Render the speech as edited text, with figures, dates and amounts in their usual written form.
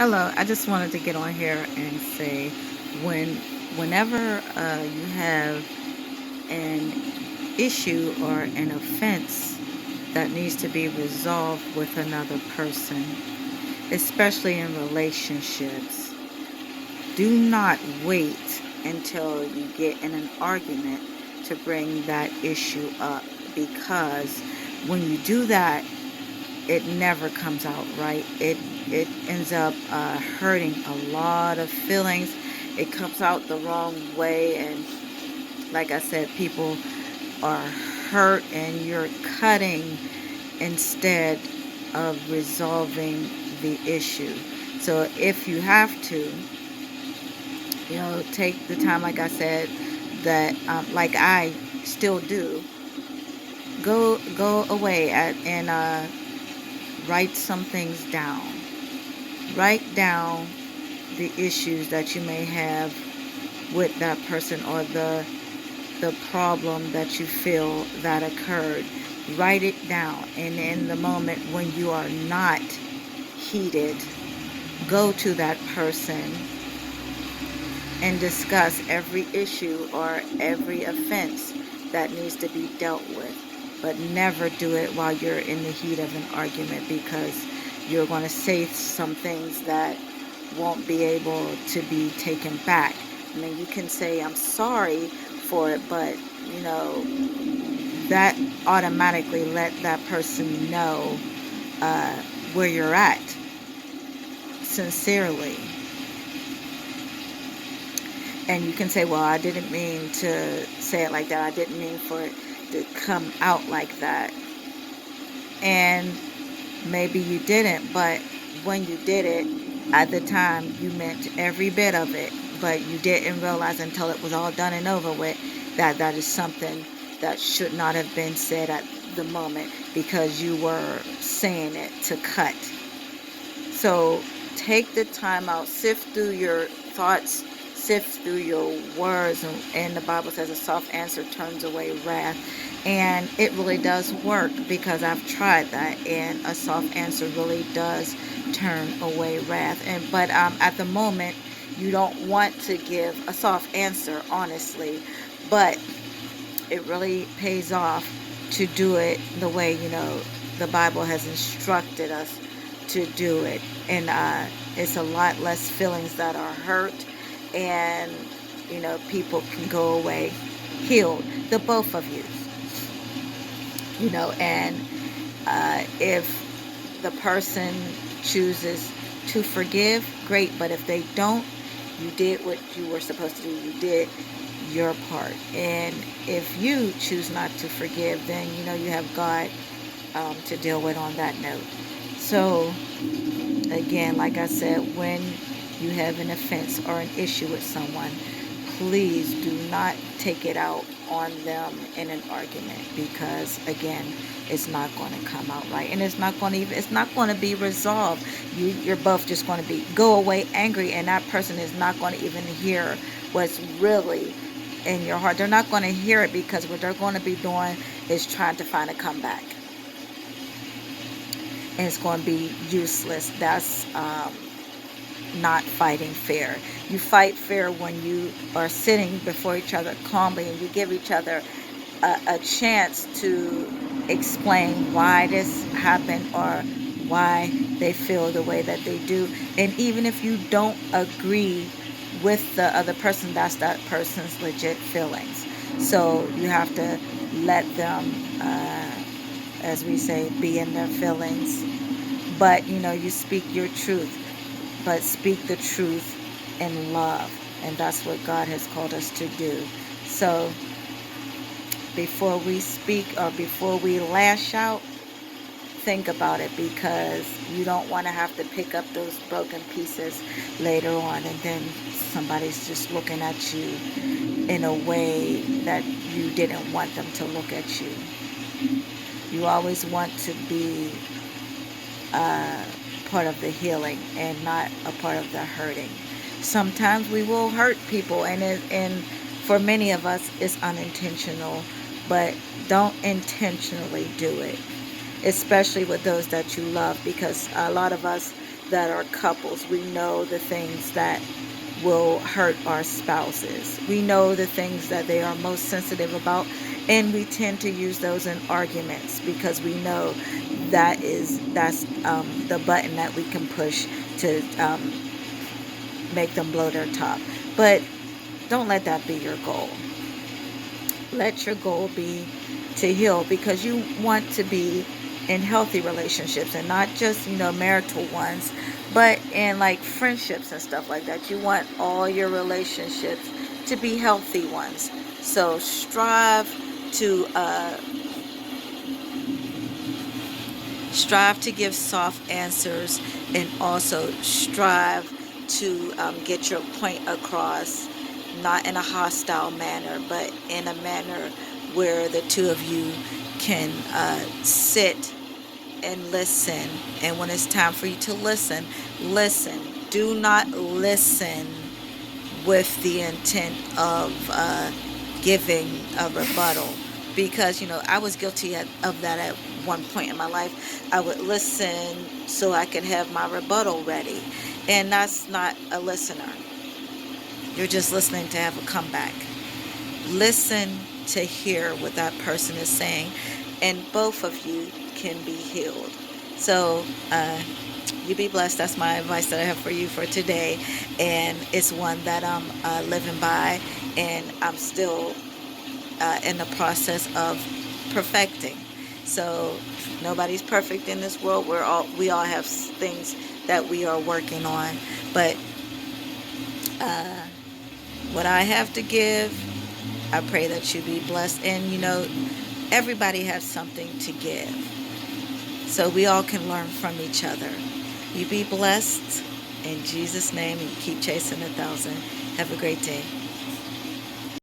Hello, I just wanted to get on here and say when whenever you have an issue or an offense that needs to be resolved with another person, especially in relationships, do not wait until you get in an argument to bring that issue up, because when you do that, it never comes out right. It ends up hurting a lot of feelings. It comes out the wrong way, and like I said, people are hurt, and you're cutting instead of resolving the issue. So if you have to, take the time, like I said, that like I still do, go away and write some things down. Write down the issues that you may have with that person, or the problem that you feel that occurred. Write it down, and in the moment when you are not heated, go to that person and discuss every issue or every offense that needs to be dealt with. But never do it while you're in the heat of an argument, because you're going to say some things that won't be able to be taken back. I mean, you can say, I'm sorry for it, but, you know, that automatically let that person know uh, where you're at, sincerely. And you can say, well, I didn't mean to say it like that. I didn't mean for it to come out like that. And maybe you didn't, but when you did it, at the time, you meant every bit of it. But you didn't realize until it was all done and over with that that is something that should not have been said at the moment, because you were saying it to cut. So take the time out, sift through your thoughts, sift through your words, and the Bible says a soft answer turns away wrath. And it really does work, because I've tried that, and a soft answer really does turn away wrath. And but at the moment, you don't want to give a soft answer, honestly, but it really pays off to do it the way the Bible has instructed us to do it, and it's a lot less feelings that are hurt, and people can go away healed, the both of you, and if the person chooses to forgive, great, but if they don't, you did what you were supposed to do. You did your part. And if you choose not to forgive, then you have God to deal with on that note. So again, like I said, when you have an offense or an issue with someone, please do not take it out on them in an argument, because again, it's not going to come out right, and it's not going to be resolved. You're both just going to go away angry, and that person is not going to even hear what's really in your heart. They're not going to hear it, because what they're going to be doing is trying to find a comeback, and it's going to be useless. That's not fighting fair. You fight fair when you are sitting before each other calmly, and you give each other a chance to explain why this happened, or why they feel the way that they do. And even if you don't agree with the other person, that's that person's legit feelings. So you have to let them, as we say, be in their feelings. But you speak your truth, but speak the truth in love. And that's what God has called us to do. So before we speak, or before we lash out, think about it, because you don't want to have to pick up those broken pieces later on, and then somebody's just looking at you in a way that you didn't want them to look at you. You always want to be part of the healing, and not a part of the hurting. Sometimes we will hurt people, and for many of us, it's unintentional, but don't intentionally do it, especially with those that you love, because a lot of us that are couples. We know the things that will hurt our spouses. We know the things that they are most sensitive about, and we tend to use those in arguments because we know that's the button that we can push to make them blow their top. But don't let that be your goal. Let your goal be to heal, because you want to be in healthy relationships, and not just, marital ones, but in like friendships and stuff like that. You want all your relationships to be healthy ones. So to uh, strive to give soft answers, and also strive to get your point across, not in a hostile manner, but in a manner where the two of you can sit and listen. And when it's time for you to listen, listen. Do not listen with the intent of giving a rebuttal, because I was guilty of that at one point in my life. I would listen so I could have my rebuttal ready, and that's not a listener. You're just listening to have a comeback. Listen to hear what that person is saying, and both of you can be healed. So you be blessed. That's my advice that I have for you for today, and it's one that I'm living by, and I'm still in the process of perfecting. So nobody's perfect in this world. We all have things that we are working on, but what I have to give, I pray that you be blessed. And everybody has something to give, so we all can learn from each other. You be blessed in Jesus' name, and keep chasing 1,000. Have a great day.